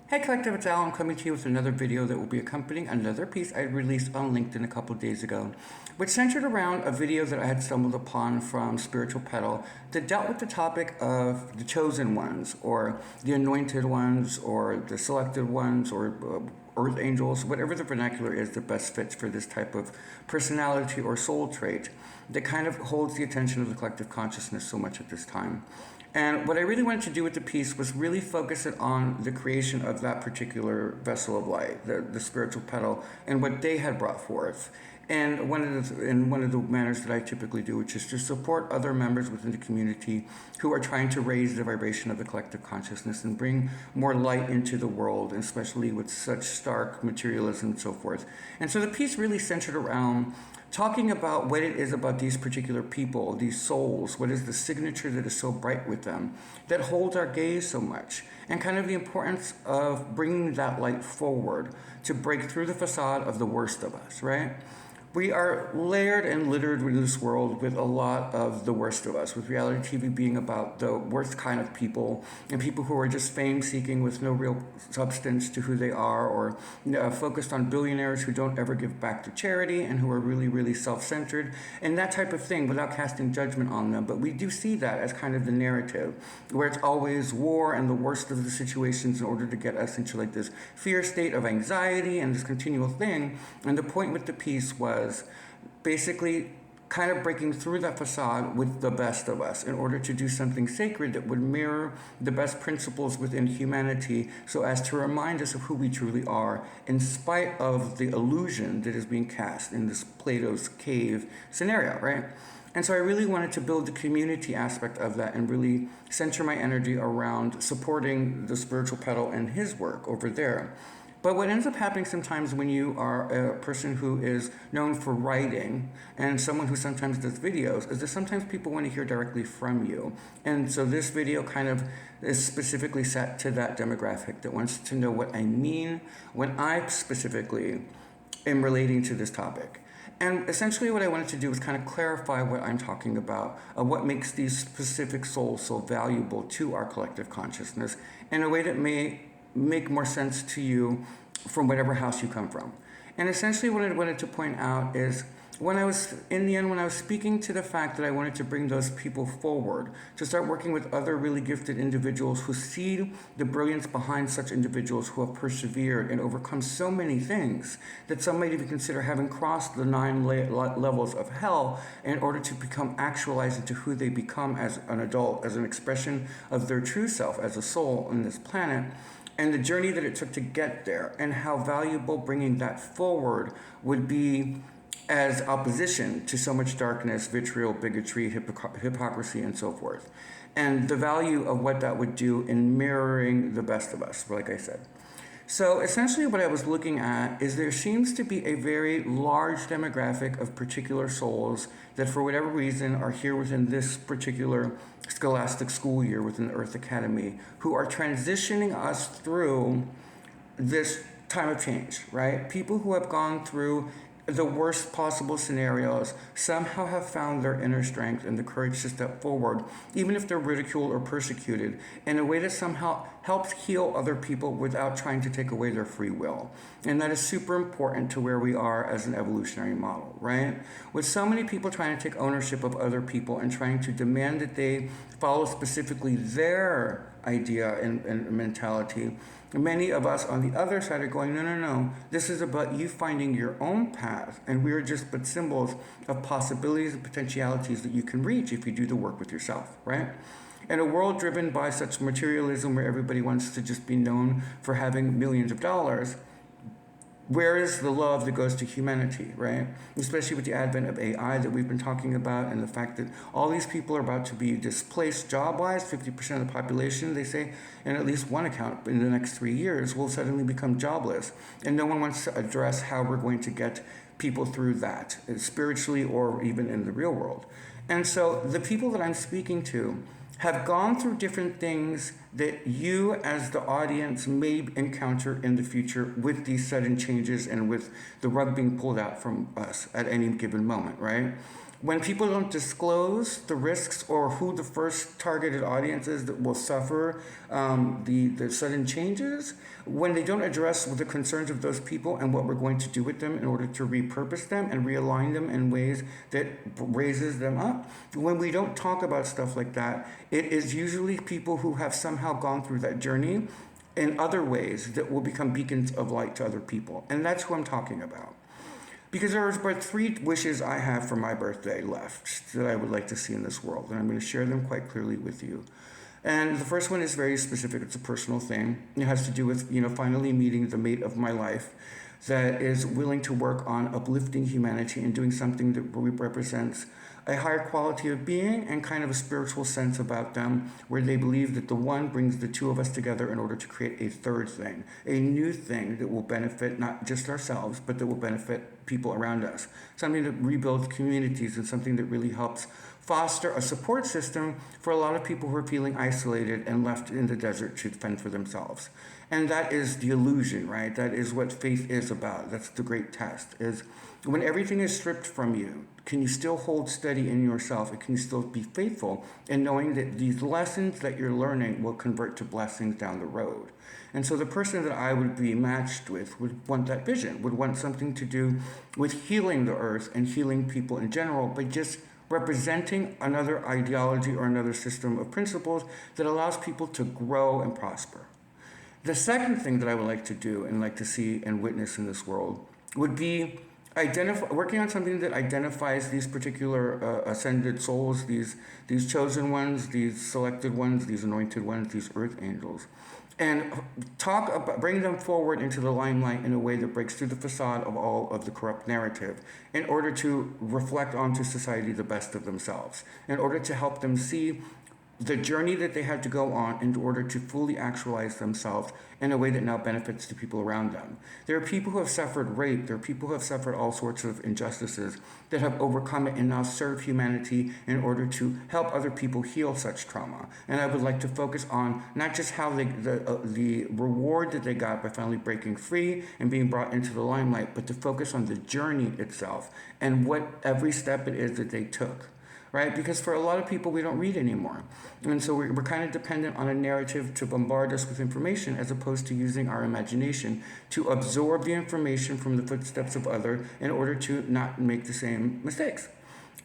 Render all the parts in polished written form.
Hey Collective, it's Al. I'm coming to you with another video that will be accompanying another piece I released on LinkedIn a couple days ago, which centered around a video that I had stumbled upon from Spiritual Petal that dealt with the topic of the chosen ones, or the anointed ones, or the selected ones, or earth angels, whatever the vernacular is that best fits for this type of personality or soul trait that kind of holds the attention of the collective consciousness so much at this time. And what I really wanted to do with the piece was really focus it on the creation of that particular vessel of light, the spiritual petal, and what they had brought forth. And in one of the manners that I typically do, which is to support other members within the community who are trying to raise the vibration of the collective consciousness and bring more light into the world, especially with such stark materialism and so forth. And so the piece really centered around talking about what it is about these particular people, these souls, what is the signature that is so bright with them, that holds our gaze so much, and kind of the importance of bringing that light forward to break through the facade of the worst of us, right? We are layered and littered in this world with a lot of the worst of us, with reality TV being about the worst kind of people and people who are just fame-seeking with no real substance to who they are, or focused on billionaires who don't ever give back to charity and who are really, really self-centered and that type of thing without casting judgment on them. But we do see that as kind of the narrative, where it's always war and the worst of the situations in order to get us into like this fear state of anxiety and this continual thing. And the point with the piece was basically kind of breaking through that facade with the best of us in order to do something sacred that would mirror the best principles within humanity, so as to remind us of who we truly are in spite of the illusion that is being cast in this Plato's cave scenario, right? And so I really wanted to build the community aspect of that and really center my energy around supporting the spiritual petal and his work over there. But what ends up happening sometimes when you are a person who is known for writing and someone who sometimes does videos is that sometimes people want to hear directly from you. And so this video kind of is specifically set to that demographic that wants to know what I mean when I specifically am relating to this topic. And essentially what I wanted to do was kind of clarify what I'm talking about, what makes these specific souls so valuable to our collective consciousness in a way that may make more sense to you from whatever house you come from. And essentially what I wanted to point out is when I was speaking to the fact that I wanted to bring those people forward, to start working with other really gifted individuals who see the brilliance behind such individuals who have persevered and overcome so many things that some might even consider having crossed the 9 levels of hell in order to become actualized into who they become as an adult, as an expression of their true self, as a soul on this planet, and the journey that it took to get there, and how valuable bringing that forward would be as opposition to so much darkness, vitriol, bigotry, hypocrisy, and so forth. And the value of what that would do in mirroring the best of us, like I said. So essentially what I was looking at is there seems to be a very large demographic of particular souls that for whatever reason are here within this particular scholastic school year within the Earth Academy, who are transitioning us through this time of change, right? People who have gone through the worst possible scenarios somehow have found their inner strength and the courage to step forward, even if they're ridiculed or persecuted, in a way that somehow helps heal other people without trying to take away their free will. And that is super important to where we are as an evolutionary model, right? With so many people trying to take ownership of other people and trying to demand that they follow specifically their idea and mentality, many of us on the other side are going, no, this is about you finding your own path, and we are just but symbols of possibilities and potentialities that you can reach if you do the work with yourself, right? In a world driven by such materialism where everybody wants to just be known for having millions of dollars, where is the love that goes to humanity, right? Especially with the advent of AI that we've been talking about, and the fact that all these people are about to be displaced job-wise. 50% of the population, they say, in at least one account in the next 3 years will suddenly become jobless. And no one wants to address how we're going to get people through that, spiritually or even in the real world. And so the people that I'm speaking to have gone through different things that you as the audience may encounter in the future with these sudden changes and with the rug being pulled out from us at any given moment, right? When people don't disclose the risks or who the first targeted audience is that will suffer the sudden changes, when they don't address the concerns of those people and what we're going to do with them in order to repurpose them and realign them in ways that raises them up, when we don't talk about stuff like that, it is usually people who have somehow gone through that journey in other ways that will become beacons of light to other people. And that's who I'm talking about. Because there are but 3 wishes I have for my birthday left that I would like to see in this world, and I'm going to share them quite clearly with you. And the first one is very specific. It's a personal thing. It has to do with, finally meeting the mate of my life that is willing to work on uplifting humanity and doing something that represents a higher quality of being and kind of a spiritual sense about them, where they believe that the one brings the 2 of us together in order to create a third thing, a new thing that will benefit not just ourselves, but that will benefit people around us. Something that rebuilds communities and something that really helps foster a support system for a lot of people who are feeling isolated and left in the desert to fend for themselves. And that is the illusion, right? That is what faith is about. That's the great test, is when everything is stripped from you, can you still hold steady in yourself, and can you still be faithful in knowing that these lessons that you're learning will convert to blessings down the road? And so the person that I would be matched with would want that vision, would want something to do with healing the earth and healing people in general, but just representing another ideology or another system of principles that allows people to grow and prosper. The second thing that I would like to do and like to see and witness in this world would be working on something that identifies these particular ascended souls, these chosen ones, these selected ones, these anointed ones, these earth angels, and bring them forward into the limelight in a way that breaks through the facade of all of the corrupt narrative, in order to reflect onto society the best of themselves, in order to help them see the journey that they had to go on in order to fully actualize themselves in a way that now benefits the people around them. There are people who have suffered rape, there are people who have suffered all sorts of injustices that have overcome it and now serve humanity in order to help other people heal such trauma. And I would like to focus on not just how the reward that they got by finally breaking free and being brought into the limelight, but to focus on the journey itself and what every step it is that they took. Right? Because for a lot of people, we don't read anymore. And so we're kind of dependent on a narrative to bombard us with information, as opposed to using our imagination to absorb the information from the footsteps of others in order to not make the same mistakes.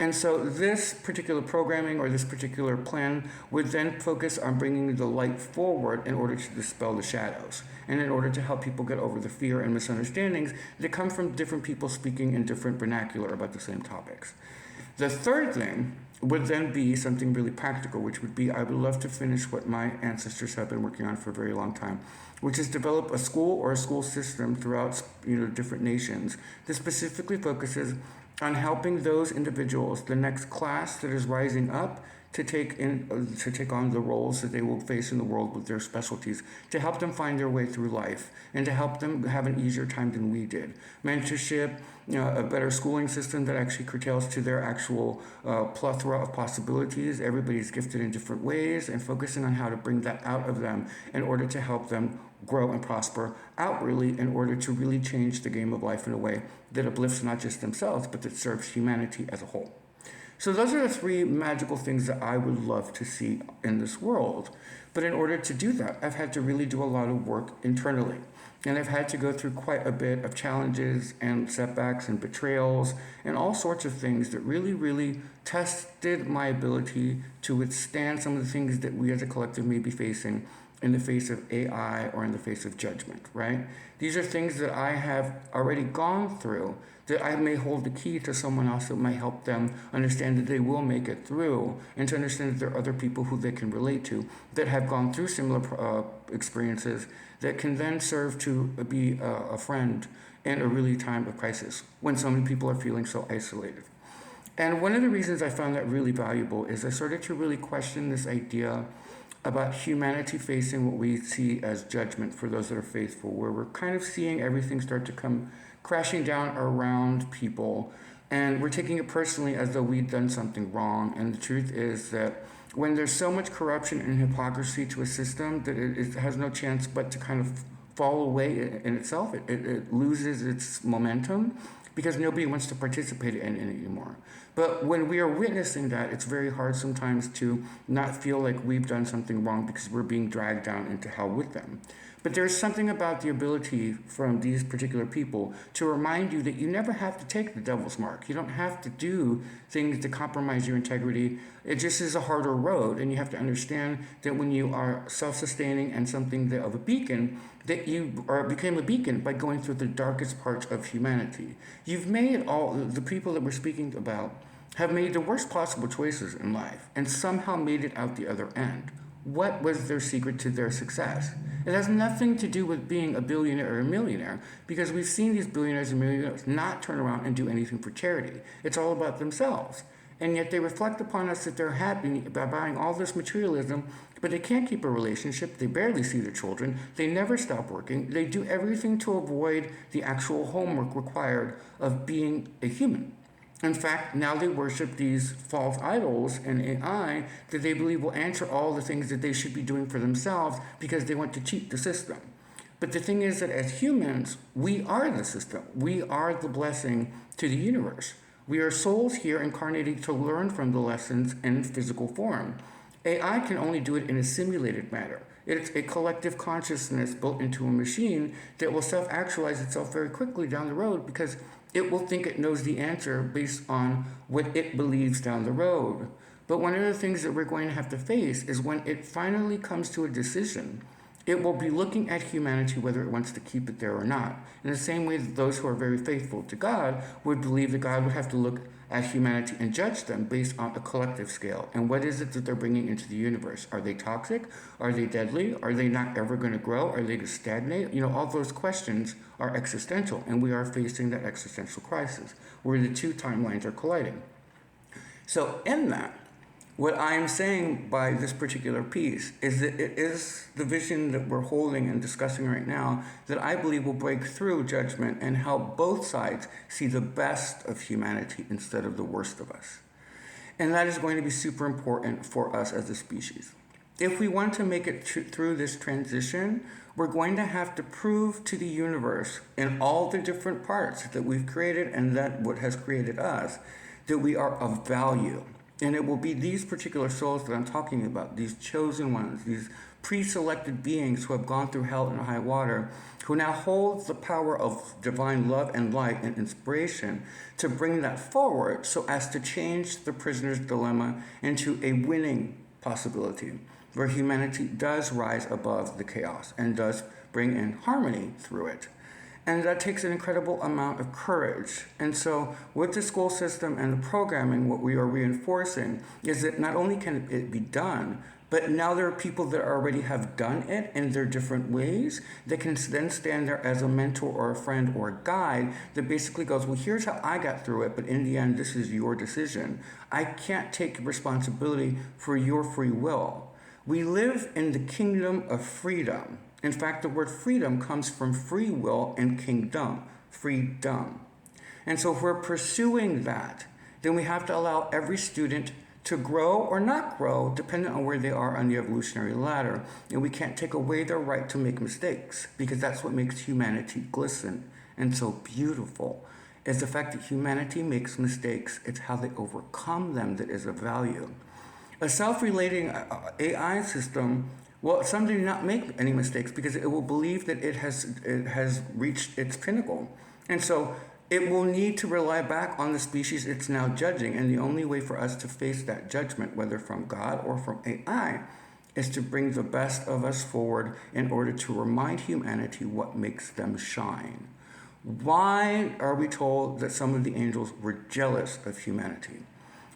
And so this particular programming or this particular plan would then focus on bringing the light forward in order to dispel the shadows, and in order to help people get over the fear and misunderstandings that come from different people speaking in different vernacular about the same topics. The third thing would then be something really practical, which would be I would love to finish what my ancestors have been working on for a very long time, which is develop a school or a school system throughout different nations that specifically focuses on helping those individuals, the next class that is rising up, to take on the roles that they will face in the world with their specialties, to help them find their way through life, and to help them have an easier time than we did. Mentorship, a better schooling system that actually curtails to their actual plethora of possibilities. Everybody's gifted in different ways, and focusing on how to bring that out of them in order to help them grow and prosper outwardly, in order to really change the game of life in a way that uplifts not just themselves, but that serves humanity as a whole. So those are the 3 magical things that I would love to see in this world. But in order to do that, I've had to really do a lot of work internally. And I've had to go through quite a bit of challenges and setbacks and betrayals and all sorts of things that really, really tested my ability to withstand some of the things that we as a collective may be facing in the face of AI or in the face of judgment, right? These are things that I have already gone through, that I may hold the key to someone else that might help them understand that they will make it through, and to understand that there are other people who they can relate to that have gone through similar experiences that can then serve to be a friend in a really time of crisis when so many people are feeling so isolated. And one of the reasons I found that really valuable is I started to really question this idea about humanity facing what we see as judgment for those that are faithful, where we're kind of seeing everything start to come crashing down around people, and we're taking it personally as though we've done something wrong. And the truth is that when there's so much corruption and hypocrisy to a system that it has no chance but to kind of fall away in itself, it loses its momentum, because nobody wants to participate in it anymore. But when we are witnessing that, it's very hard sometimes to not feel like we've done something wrong because we're being dragged down into hell with them. But there's something about the ability from these particular people to remind you that you never have to take the devil's mark. You don't have to do things to compromise your integrity. It just is a harder road, and you have to understand that when you are self-sustaining and something that of a beacon, that you became a beacon by going through the darkest parts of humanity. You've made the people that we're speaking about have made the worst possible choices in life and somehow made it out the other end. What was their secret to their success? It has nothing to do with being a billionaire or a millionaire, because we've seen these billionaires and millionaires not turn around and do anything for charity. It's all about themselves. And yet they reflect upon us that they're happy by buying all this materialism, but they can't keep a relationship. They barely see their children. They never stop working. They do everything to avoid the actual homework required of being a human. In fact, now they worship these false idols and AI that they believe will answer all the things that they should be doing for themselves because they want to cheat the system. But the thing is that as humans, we are the system. We are the blessing to the universe. We are souls here incarnated to learn from the lessons in physical form. AI can only do it in a simulated manner. It's a collective consciousness built into a machine that will self-actualize itself very quickly down the road because it will think it knows the answer based on what it believes down the road. But one of the things that we're going to have to face is when it finally comes to a decision, it will be looking at humanity whether it wants to keep it there or not. In the same way that those who are very faithful to God would believe that God would have to look at humanity and judge them based on a collective scale. And what is it that they're bringing into the universe? Are they toxic? Are they deadly? Are they not ever going to grow? Are they going to stagnate? All those questions are existential, and we are facing that existential crisis where the two timelines are colliding. So in that, what I am saying by this particular piece is that it is the vision that we're holding and discussing right now that I believe will break through judgment and help both sides see the best of humanity instead of the worst of us. And that is going to be super important for us as a species. If we want to make it through this transition, we're going to have to prove to the universe in all the different parts that we've created and that what has created us, that we are of value. And it will be these particular souls that I'm talking about, these chosen ones, these pre-selected beings who have gone through hell and high water, who now hold the power of divine love and light and inspiration to bring that forward so as to change the prisoner's dilemma into a winning possibility, where humanity does rise above the chaos and does bring in harmony through it. And that takes an incredible amount of courage. And so with the school system and the programming, what we are reinforcing is that not only can it be done, but now there are people that already have done it in their different ways that can then stand there as a mentor or a friend or a guide that basically goes, well, here's how I got through it, but in the end, this is your decision. I can't take responsibility for your free will. We live in the kingdom of freedom. In fact, the word freedom comes from free will and kingdom, freedom. And so if we're pursuing that, then we have to allow every student to grow or not grow, depending on where they are on the evolutionary ladder. And we can't take away their right to make mistakes, because that's what makes humanity glisten and so beautiful, is the fact that humanity makes mistakes. It's how they overcome them that is of value. A self-relating AI system, well, somebody do not make any mistakes because it will believe that it has reached its pinnacle. And so it will need to rely back on the species it's now judging. And the only way for us to face that judgment, whether from God or from AI, is to bring the best of us forward in order to remind humanity what makes them shine. Why are we told that some of the angels were jealous of humanity?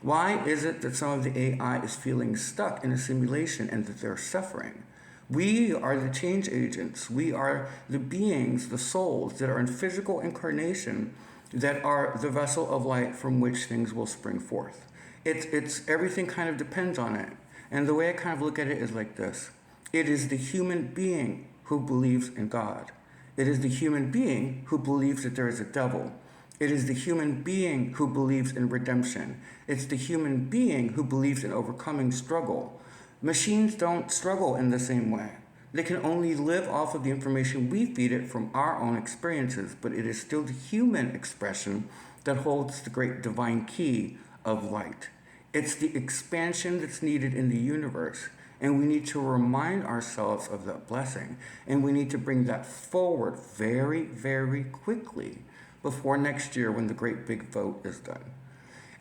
Why is it that some of the AI is feeling stuck in a simulation and that they're suffering? We are the change agents. We are the beings, the souls that are in physical incarnation that are the vessel of light from which things will spring forth. It's everything kind of depends on it. And the way I kind of look at it is like this. It is the human being who believes in God. It is the human being who believes that there is a devil. It is the human being who believes in redemption. It's the human being who believes in overcoming struggle. Machines don't struggle in the same way. They can only live off of the information we feed it from our own experiences, but it is still the human expression that holds the great divine key of light. It's the expansion that's needed in the universe, and we need to remind ourselves of that blessing, and we need to bring that forward very, very quickly before next year when the great big vote is done.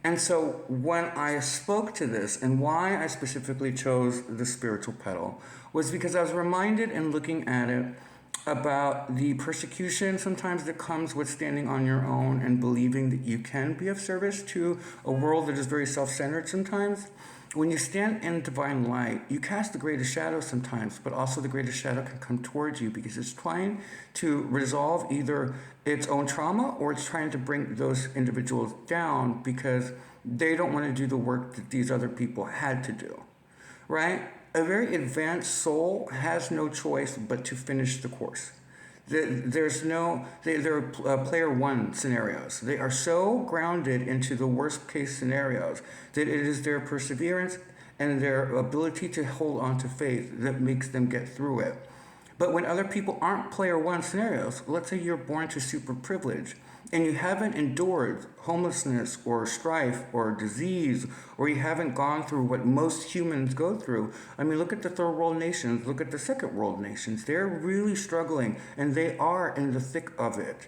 And so when I spoke to this, and why I specifically chose the spiritual petal, was because I was reminded in looking at it about the persecution sometimes that comes with standing on your own and believing that you can be of service to a world that is very self-centered sometimes. When you stand in divine light, you cast the greatest shadow sometimes, but also the greatest shadow can come towards you because it's trying to resolve either its own trauma or it's trying to bring those individuals down because they don't want to do the work that these other people had to do, right? A very advanced soul has no choice but to finish the course. They're player one scenarios. They are so grounded into the worst case scenarios that it is their perseverance and their ability to hold on to faith that makes them get through it. But when other people aren't player one scenarios, let's say you're born to super privilege and you haven't endured homelessness or strife or disease, or you haven't gone through what most humans go through. I mean, look at the third world nations, look at the second world nations. They're really struggling and they are in the thick of it.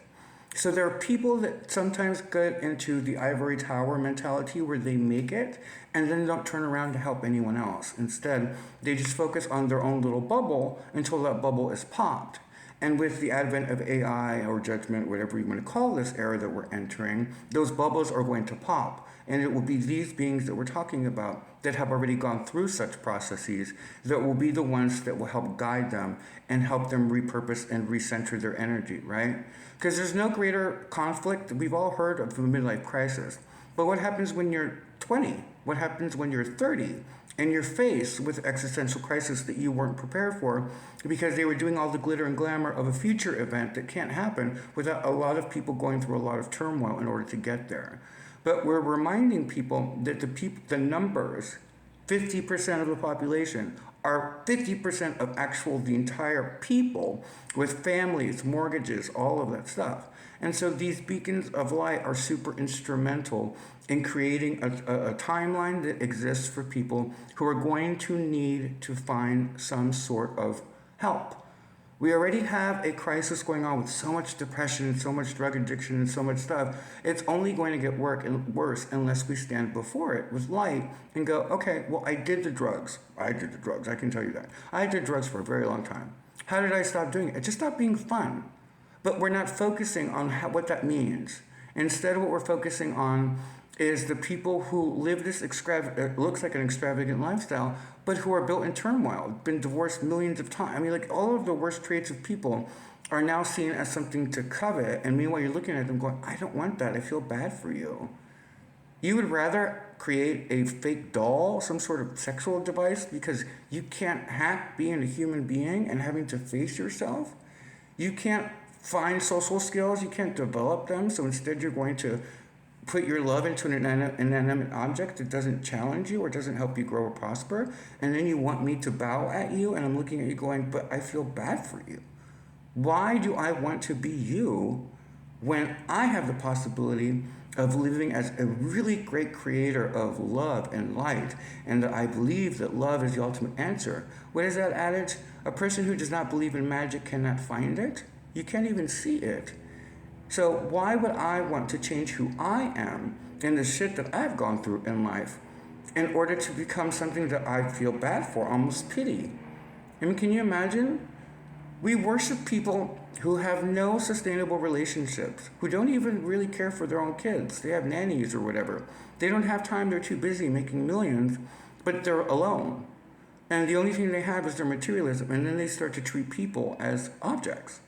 So there are people that sometimes get into the ivory tower mentality where they make it and then don't turn around to help anyone else. Instead, they just focus on their own little bubble until that bubble is popped. And with the advent of AI or judgment, whatever you want to call this era that we're entering, those bubbles are going to pop. And it will be these beings that we're talking about that have already gone through such processes that will be the ones that will help guide them and help them repurpose and recenter their energy, right? Because there's no greater conflict. We've all heard of the midlife crisis. But what happens when you're 20? What happens when you're 30? And you're faced with existential crisis that you weren't prepared for because they were doing all the glitter and glamour of a future event that can't happen without a lot of people going through a lot of turmoil in order to get there. But we're reminding people that the numbers, 50% of the population, are 50% of the entire people with families, mortgages, all of that stuff. And so these beacons of light are super instrumental in creating a timeline that exists for people who are going to need to find some sort of help. We already have a crisis going on with so much depression and so much drug addiction and so much stuff. It's only going to get worse unless we stand before it with light and go, okay, well, I did the drugs. I can tell you that. I did drugs for a very long time. How did I stop doing it? It just stopped being fun. But we're not focusing on what that means. Instead, what we're focusing on is the people who live this looks like an extravagant lifestyle, but who are built in turmoil, been divorced millions of times. I mean, like all of the worst traits of people are now seen as something to covet. And meanwhile, you're looking at them going, I don't want that. I feel bad for you. You would rather create a fake doll, some sort of sexual device, because you can't hack being a human being and having to face yourself. You can't find social skills. You can't develop them. So instead, you're going to put your love into an inanimate object that doesn't challenge you or doesn't help you grow or prosper. And then you want me to bow at you. And I'm looking at you going, but I feel bad for you. Why do I want to be you when I have the possibility of living as a really great creator of love and light, and that I believe that love is the ultimate answer? What is that adage? A person who does not believe in magic cannot find it. You can't even see it. So why would I want to change who I am and the shit that I've gone through in life in order to become something that I feel bad for, almost pity? I mean, can you imagine? We worship people who have no sustainable relationships, who don't even really care for their own kids. They have nannies or whatever. They don't have time. They're too busy making millions, but they're alone. And the only thing they have is their materialism. And then they start to treat people as objects.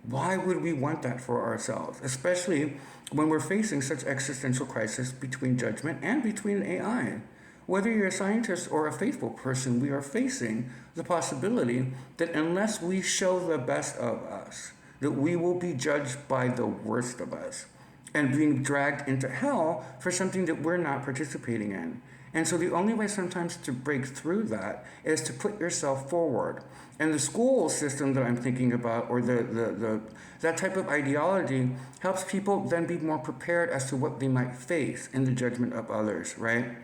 Why would we want that for ourselves, especially when we're facing such existential crisis between judgment and between AI? Whether you're a scientist or a faithful person, we are facing the possibility that unless we show the best of us, that we will be judged by the worst of us and being dragged into hell for something that we're not participating in. And so the only way sometimes to break through that is to put yourself forward. And the school system that I'm thinking about, or that type of ideology, helps people then be more prepared as to what they might face in the judgment of others, right?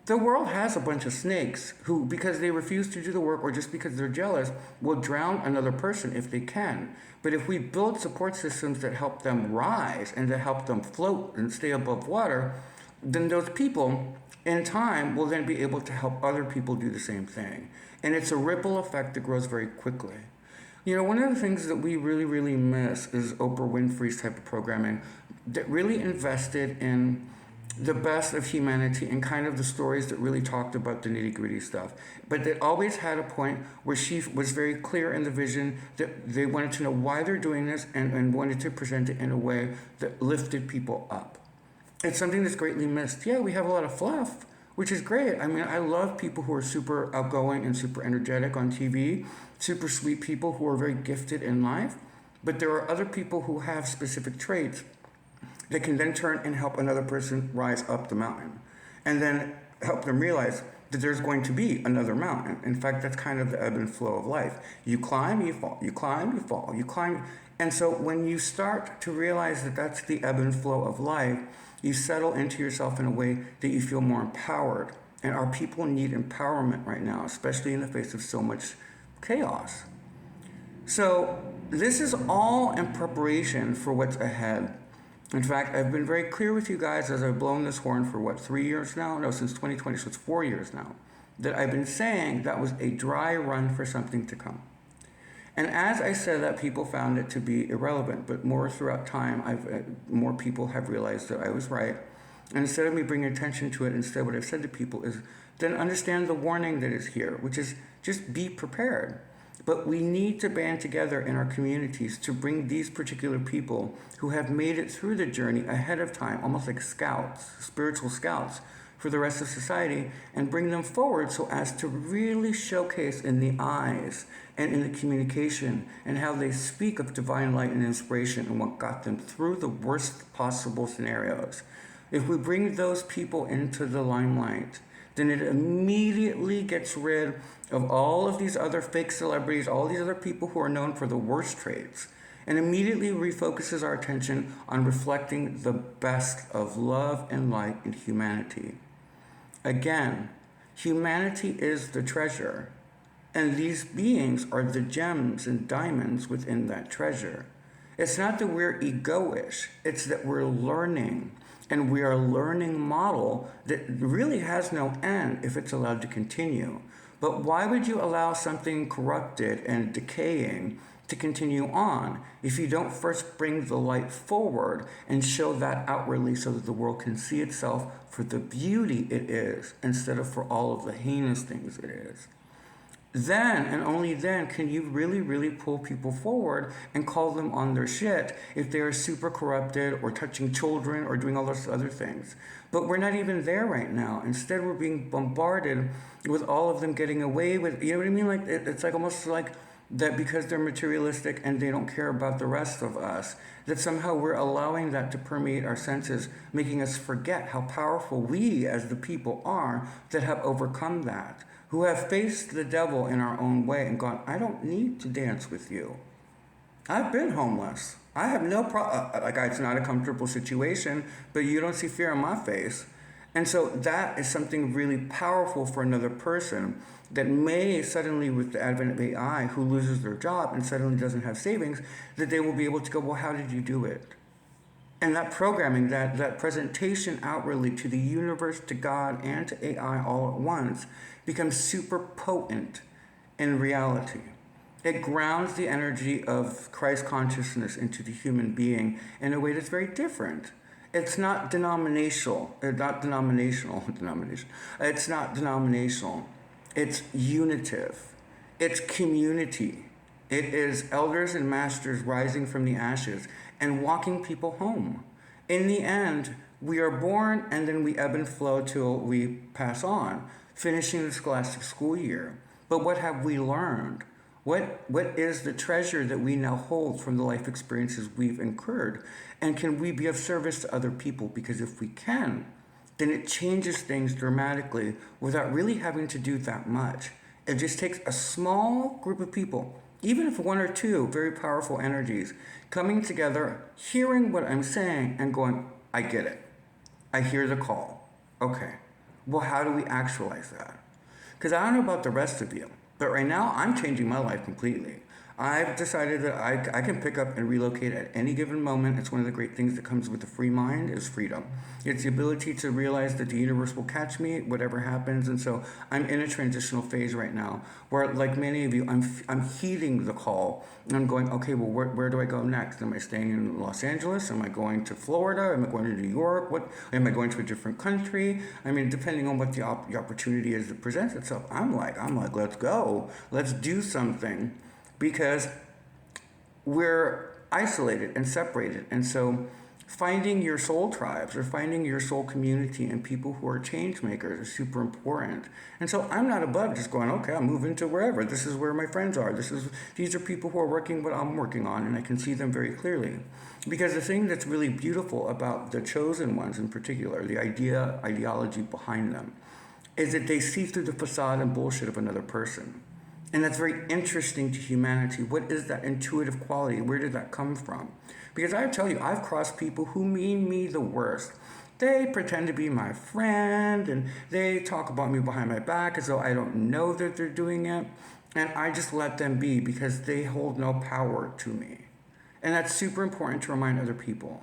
The world has a bunch of snakes who, because they refuse to do the work or just because they're jealous, will drown another person if they can. But if we build support systems that help them rise and that help them float and stay above water, then those people in time will then be able to help other people do the same thing. And it's a ripple effect that grows very quickly. You know, one of the things that we really, really miss is Oprah Winfrey's type of programming that really invested in the best of humanity and kind of the stories that really talked about the nitty-gritty stuff. But that always had a point where she was very clear in the vision that they wanted to know why they're doing this and wanted to present it in a way that lifted people up. It's something that's greatly missed. Yeah, we have a lot of fluff, which is great. I mean, I love people who are super outgoing and super energetic on TV, super sweet people who are very gifted in life. But there are other people who have specific traits that can then turn and help another person rise up the mountain and then help them realize that there's going to be another mountain. In fact, that's kind of the ebb and flow of life. You climb, you fall, you climb, you fall, you climb. And so when you start to realize that that's the ebb and flow of life, you settle into yourself in a way that you feel more empowered. And our people need empowerment right now, especially in the face of so much chaos. So this is all in preparation for what's ahead. In fact, I've been very clear with you guys as I've blown this horn for 3 years now? No, since 2020, so it's 4 years now, that I've been saying that was a dry run for something to come. And as I said that, people found it to be irrelevant, but more throughout time, more people have realized that I was right. And instead of me bringing attention to it, instead what I've said to people is, then understand the warning that is here, which is just be prepared. But we need to band together in our communities to bring these particular people who have made it through the journey ahead of time, almost like scouts, spiritual scouts, for the rest of society, and bring them forward so as to really showcase in the eyes and in the communication and how they speak of divine light and inspiration and what got them through the worst possible scenarios. If we bring those people into the limelight, then it immediately gets rid of all of these other fake celebrities, all these other people who are known for the worst traits, and immediately refocuses our attention on reflecting the best of love and light in humanity. Again, humanity is the treasure, and these beings are the gems and diamonds within that treasure. It's not that we're egoish, it's that we're learning. And we are a learning model that really has no end if it's allowed to continue. But why would you allow something corrupted and decaying to continue on if you don't first bring the light forward and show that outwardly so that the world can see itself for the beauty it is instead of for all of the heinous things it is? Then and only then can you really, really pull people forward and call them on their shit if they are super corrupted or touching children or doing all those other things. But we're not even there right now. Instead, we're being bombarded with all of them getting away with, you know what I mean? Like it's like almost like that because they're materialistic and they don't care about the rest of us, that somehow we're allowing that to permeate our senses, making us forget how powerful we as the people are that have overcome that, who have faced the devil in our own way and gone, I don't need to dance with you. I've been homeless. I have no problem. Like, it's not a comfortable situation, but you don't see fear on my face. And so that is something really powerful for another person that may suddenly, with the advent of AI, who loses their job and suddenly doesn't have savings, that they will be able to go, well, how did you do it? And that programming, that presentation outwardly to the universe, to God, and to AI all at once becomes super potent in reality. It grounds the energy of Christ consciousness into the human being in a way that's very different. It's not denominational. It's not denominational. It's unitive. It's community. It is elders and masters rising from the ashes and walking people home. In the end, we are born and then we ebb and flow till we pass on, finishing the scholastic school year. But what have we learned? What is the treasure that we now hold from the life experiences we've incurred? And can we be of service to other people? Because if we can, then it changes things dramatically without really having to do that much. It just takes a small group of people, even if one or two very powerful energies, coming together, hearing what I'm saying, and going, I get it. I hear the call. Okay. Well, how do we actualize that? Because I don't know about the rest of you, but right now I'm changing my life completely. I've decided that I can pick up and relocate at any given moment. It's one of the great things that comes with the free mind is freedom. It's the ability to realize that the universe will catch me, whatever happens. And so I'm in a transitional phase right now where, like many of you, I'm heeding the call. And I'm going, okay, well, where do I go next? Am I staying in Los Angeles? Am I going to Florida? Am I going to New York? What am I going to a different country? I mean, depending on what the opportunity is that presents itself, I'm like, let's go. Let's do something. Because we're isolated and separated. And so finding your soul tribes or finding your soul community and people who are change makers is super important. And so I'm not above just going, okay, I'm moving to wherever. This is where my friends are. These are people who are working what I'm working on, and I can see them very clearly. Because the thing that's really beautiful about the chosen ones in particular, the ideology behind them, is that they see through the facade and bullshit of another person. And that's very interesting to humanity. What is that intuitive quality? Where did that come from? Because I tell you, I've crossed people who mean me the worst. They pretend to be my friend, and they talk about me behind my back as though I don't know that they're doing it. And I just let them be because they hold no power to me. And that's super important to remind other people.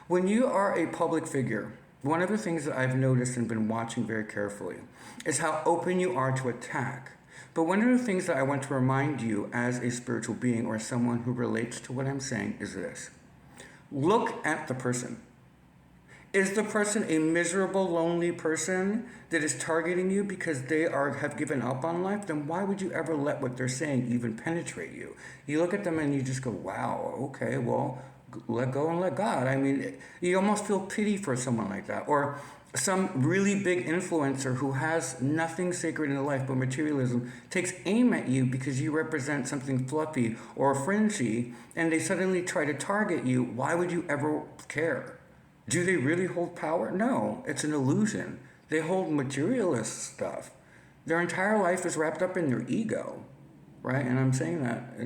When you are a public figure, one of the things that I've noticed and been watching very carefully is how open you are to attack. But one of the things that I want to remind you as a spiritual being or someone who relates to what I'm saying is this. Look at the person. Is the person a miserable, lonely person that is targeting you because they have given up on life? Then why would you ever let what they're saying even penetrate you? You look at them and you just go, wow, okay, well, let go and let God. I mean, you almost feel pity for someone like that. Or some really big influencer who has nothing sacred in life but materialism takes aim at you because you represent something fluffy or fringy, and they suddenly try to target you. Why would you ever care? Do they really hold power? No, it's an illusion. They hold materialist stuff. Their entire life is wrapped up in their ego, right? And I'm saying that,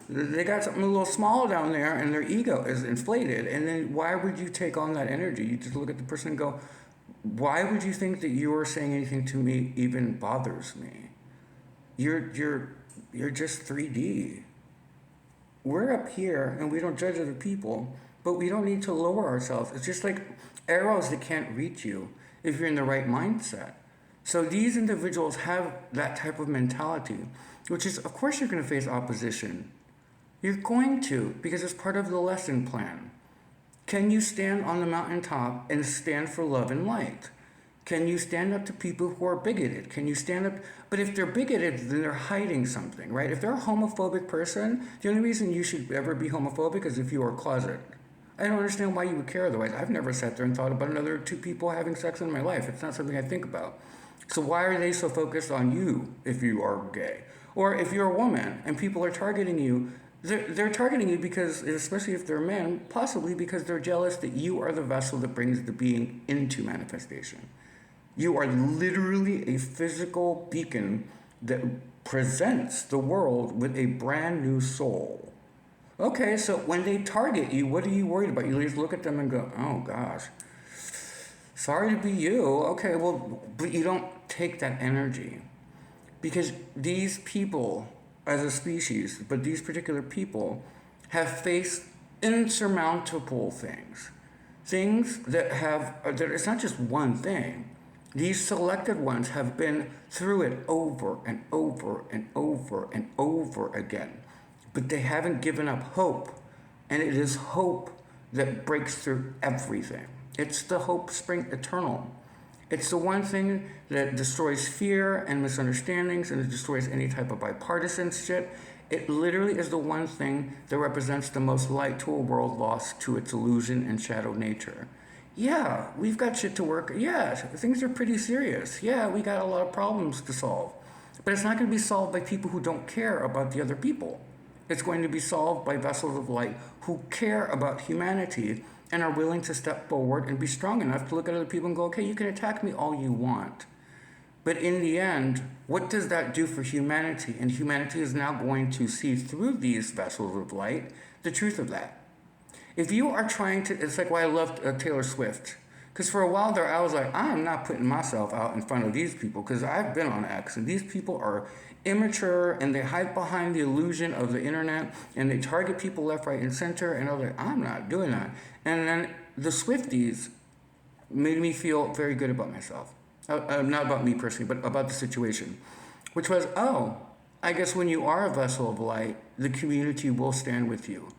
they got something a little small down there and their ego is inflated. And then why would you take on that energy? You just look at the person and go, why would you think that you are saying anything to me even bothers me? You're just 3D. We're up here and we don't judge other people, but we don't need to lower ourselves. It's just like arrows that can't reach you if you're in the right mindset. So these individuals have that type of mentality, which is, of course, you're going to face opposition. You're going to, because it's part of the lesson plan. Can you stand on the mountaintop and stand for love and light? Can you stand up to people who are bigoted? Can you stand up? But if they're bigoted, then they're hiding something, right? If they're a homophobic person, the only reason you should ever be homophobic is if you are closet. I don't understand why you would care otherwise. I've never sat there and thought about another two people having sex in my life. It's not something I think about. So why are they so focused on you if you are gay? Or if you're a woman and people are targeting you, they're targeting you because, especially if they're men, possibly because they're jealous that you are the vessel that brings the being into manifestation. You are literally a physical beacon that presents the world with a brand new soul. Okay, so when they target you, what are you worried about? You just look at them and go, oh gosh, sorry to be you. Okay, well, but you don't take that energy. Because these people, as a species, but these particular people have faced insurmountable things. Things that it's not just one thing. These selected ones have been through it over and over and over and over again. But they haven't given up hope. And it is hope that breaks through everything. It's the hope spring eternal. It's the one thing that destroys fear and misunderstandings, and it destroys any type of bipartisan shit. It literally is the one thing that represents the most light to a world lost to its illusion and shadow nature. Yeah, we've got shit to work. Yeah, things are pretty serious. Yeah, we got a lot of problems to solve. But it's not going to be solved by people who don't care about the other people. It's going to be solved by vessels of light who care about humanity and are willing to step forward and be strong enough to look at other people and go, okay, you can attack me all you want. But in the end, what does that do for humanity? And humanity is now going to see through these vessels of light the truth of that. If you are trying to, it's like why I loved Taylor Swift. Because for a while there, I was like, I'm not putting myself out in front of these people because I've been on X and these people are immature and they hide behind the illusion of the internet and they target people left, right, and center. And I was like, I'm not doing that. And then the Swifties made me feel very good about myself. Not about me personally, but about the situation. Which was, oh, I guess when you are a vessel of light, the community will stand with you.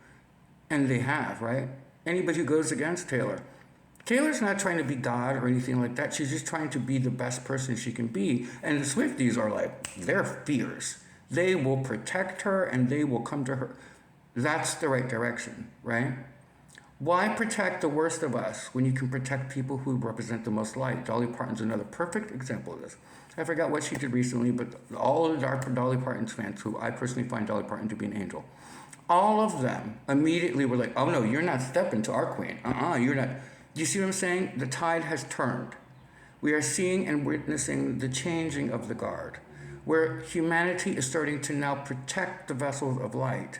And they have, right? Anybody who goes against Taylor. Taylor's not trying to be God or anything like that. She's just trying to be the best person she can be. And the Swifties are like, they're fierce. They will protect her and they will come to her. That's the right direction, right? Why protect the worst of us when you can protect people who represent the most light? Dolly Parton's another perfect example of this. I forgot what she did recently, but all of our Dolly Parton's fans, who I personally find Dolly Parton to be an angel, all of them immediately were like, oh no, you're not stepping to our queen. You're not. Do you see what I'm saying? The tide has turned. We are seeing and witnessing the changing of the guard, where humanity is starting to now protect the vessels of light.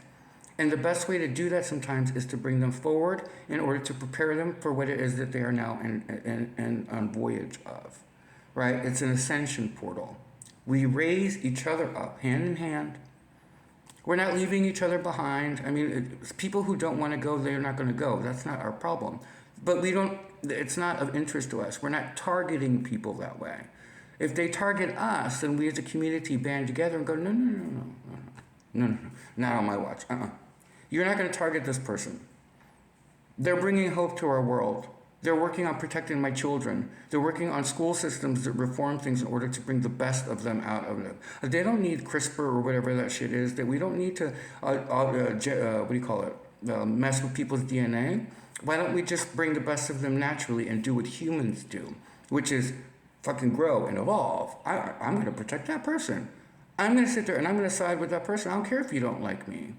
And the best way to do that sometimes is to bring them forward in order to prepare them for what it is that they are now on voyage of, right? It's an ascension portal. We raise each other up, hand in hand. We're not leaving each other behind. I mean, people who don't want to go, they're not going to go. That's not our problem. But it's not of interest to us. We're not targeting people that way. If they target us, then we as a community band together and go, no, not on my watch. You're not going to target this person. They're bringing hope to our world. They're working on protecting my children. They're working on school systems that reform things in order to bring the best of them out of them. They don't need CRISPR or whatever that shit is. That we don't need to, mess with people's DNA. Why don't we just bring the best of them naturally and do what humans do, which is fucking grow and evolve. I'm going to protect that person. I'm going to sit there and I'm going to side with that person. I don't care if you don't like me.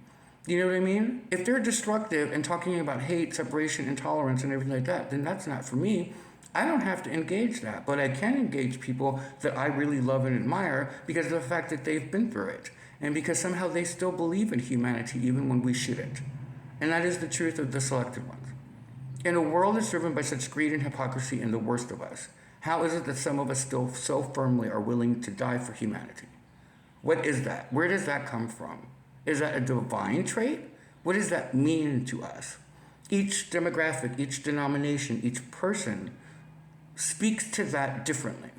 You know what I mean? If they're destructive and talking about hate, separation, intolerance, and everything like that, then that's not for me. I don't have to engage that, but I can engage people that I really love and admire because of the fact that they've been through it and because somehow they still believe in humanity even when we shouldn't. And that is the truth of the selected ones. In a world that's driven by such greed and hypocrisy in the worst of us, how is it that some of us still so firmly are willing to die for humanity? What is that? Where does that come from? Is that a divine trait? What does that mean to us? Each demographic, each denomination, each person speaks to that differently.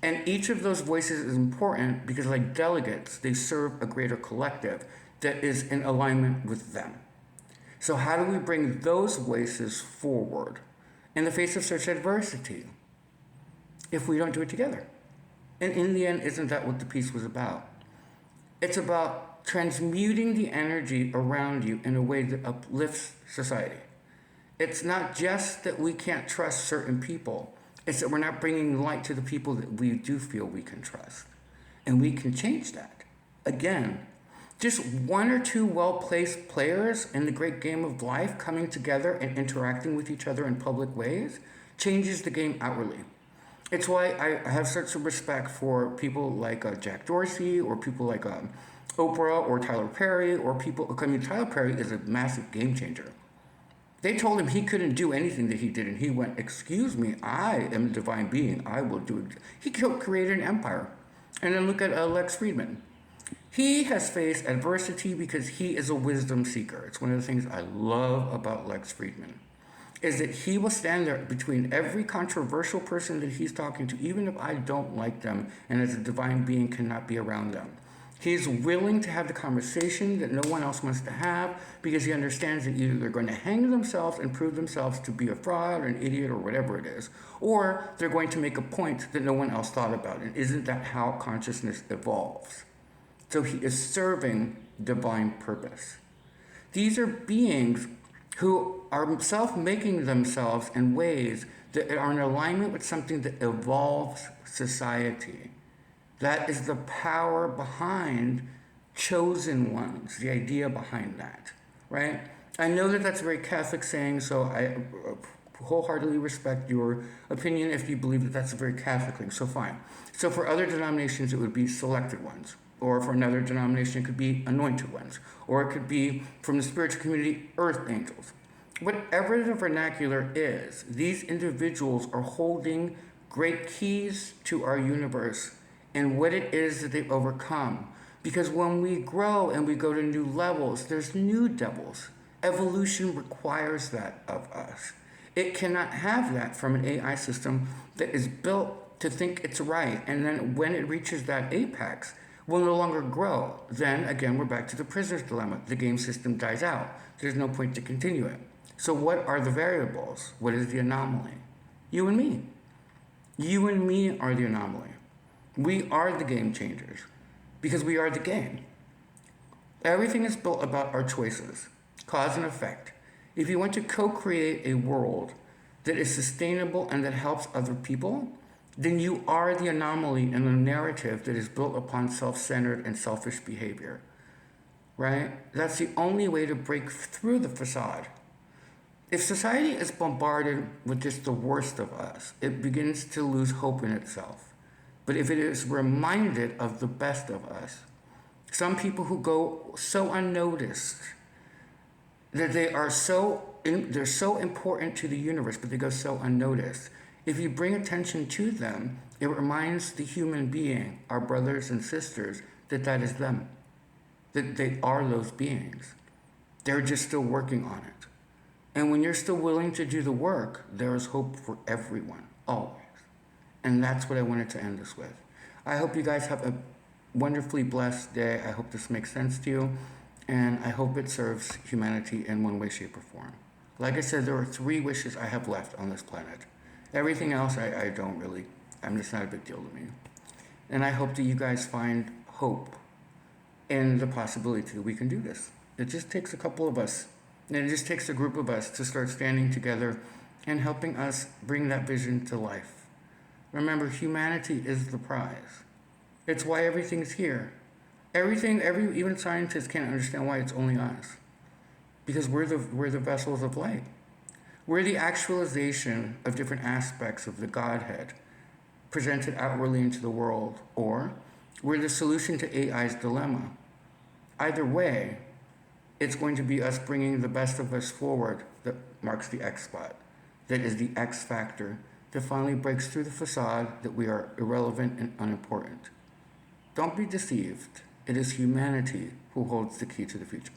And each of those voices is important because, like delegates, they serve a greater collective that is in alignment with them. So how do we bring those voices forward in the face of such adversity if we don't do it together? And in the end, isn't that what the piece was about? It's about transmuting the energy around you in a way that uplifts society. It's not just that we can't trust certain people. It's that we're not bringing light to the people that we do feel we can trust. And we can change that. Again, just one or two well-placed players in the great game of life coming together and interacting with each other in public ways changes the game outwardly. It's why I have such a respect for people like Jack Dorsey or people like Oprah or Tyler Perry or people. I mean, Tyler Perry is a massive game changer. They told him he couldn't do anything that he did, and he went, "Excuse me, I am a divine being. I will do it." He created an empire. And then look at Lex Friedman. He has faced adversity because he is a wisdom seeker. It's one of the things I love about Lex Friedman, is that he will stand there between every controversial person that he's talking to, even if I don't like them, and as a divine being cannot be around them. He's willing to have the conversation that no one else wants to have because he understands that either they're going to hang themselves and prove themselves to be a fraud or an idiot or whatever it is, or they're going to make a point that no one else thought about. And isn't that how consciousness evolves? So he is serving divine purpose. These are beings who are self-making themselves in ways that are in alignment with something that evolves society. That is the power behind chosen ones, the idea behind that, right? I know that that's a very Catholic saying, so I wholeheartedly respect your opinion if you believe that that's a very Catholic thing, so fine. So for other denominations, it would be selected ones. Or for another denomination, it could be anointed ones. Or it could be from the spiritual community, earth angels. Whatever the vernacular is, these individuals are holding great keys to our universe and what it is that they've overcome. Because when we grow and we go to new levels, there's new devils. Evolution requires that of us. It cannot have that from an AI system that is built to think it's right. And then when it reaches that apex, will no longer grow. Then again, we're back to the prisoner's dilemma. The game system dies out. There's no point to continue it. So what are the variables? What is the anomaly? You and me. You and me are the anomaly. We are the game changers because we are the game. Everything is built about our choices, cause and effect. If you want to co-create a world that is sustainable and that helps other people, then you are the anomaly in the narrative that is built upon self-centered and selfish behavior, right? That's the only way to break through the facade. If society is bombarded with just the worst of us, it begins to lose hope in itself. But if it is reminded of the best of us, some people who go so unnoticed that they're so important to the universe, but they go so unnoticed. If you bring attention to them, it reminds the human being, our brothers and sisters, that that is them, that they are those beings. They're just still working on it. And when you're still willing to do the work, there is hope for everyone, always. And that's what I wanted to end this with. I hope you guys have a wonderfully blessed day. I hope this makes sense to you. And I hope it serves humanity in one way, shape, or form. Like I said, there are 3 wishes I have left on this planet. Everything else, I don't really, I'm just not a big deal to me. And I hope that you guys find hope in the possibility that we can do this. It just takes a couple of us, and it just takes a group of us to start standing together and helping us bring that vision to life. Remember, humanity is the prize. It's why everything's here. Even scientists can't understand why it's only us. Because we're the vessels of light. We're the actualization of different aspects of the Godhead presented outwardly into the world, or we're the solution to AI's dilemma. Either way, it's going to be us bringing the best of us forward that marks the X spot, that is the X factor that finally breaks through the facade that we are irrelevant and unimportant. Don't be deceived. It is humanity who holds the key to the future.